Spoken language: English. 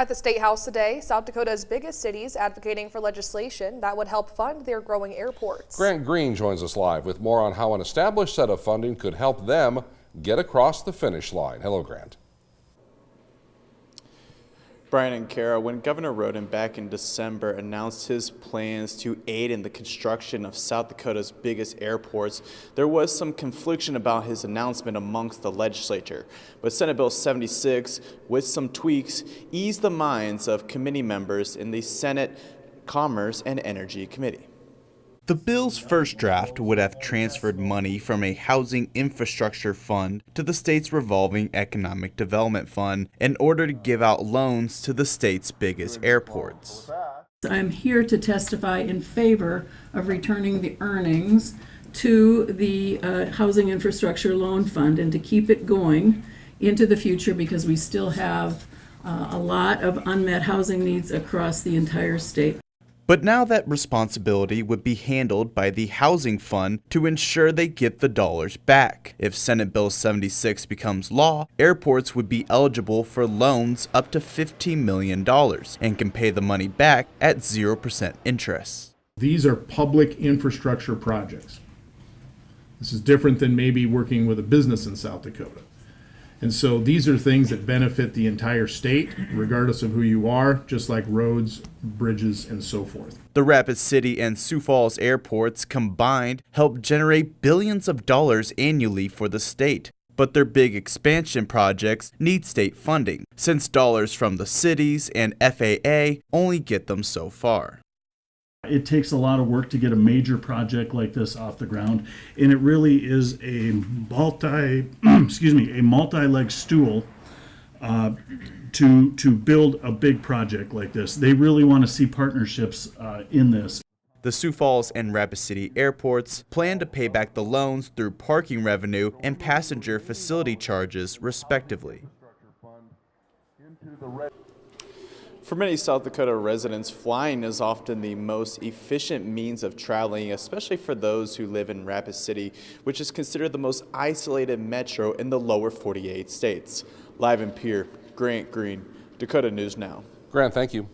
At the State House today, South Dakota's biggest cities advocating for legislation that would help fund their growing airports. Grant Green joins us live with more on how an established set of funding could help them get across the finish line. Hello, Grant. Brian and Kara, when Governor Roden back in December announced his plans to aid in the construction of South Dakota's biggest airports, there was some confliction about his announcement amongst the legislature. But Senate Bill 76, with some tweaks, eased the minds of committee members in the Senate Commerce and Energy Committee. The bill's first draft would have transferred money from a housing infrastructure fund to the state's revolving economic development fund in order to give out loans to the state's biggest airports. I'm here to testify in favor of returning the earnings to the Housing Infrastructure Loan Fund and to keep it going into the future because we still have a lot of unmet housing needs across the entire state. But now that responsibility would be handled by the Housing Fund to ensure they get the dollars back. If Senate Bill 76 becomes law, airports would be eligible for loans up to $15 million and can pay the money back at 0% interest. These are public infrastructure projects. This is different than maybe working with a business in South Dakota. And so these are things that benefit the entire state, regardless of who you are, just like roads, bridges, and so forth. The Rapid City and Sioux Falls airports combined help generate billions of dollars annually for the state. But their big expansion projects need state funding, since dollars from the cities and FAA only get them so far. It takes a lot of work to get a major project like this off the ground, and it really is a multi-leg stool to build a big project like this. They really want to see partnerships in this. The Sioux Falls and Rapid City airports plan to pay back the loans through parking revenue and passenger facility charges, respectively. For many South Dakota residents, flying is often the most efficient means of traveling, especially for those who live in Rapid City, which is considered the most isolated metro in the lower 48 states. Live in Pierre, Grant Green, Dakota News Now. Grant, thank you.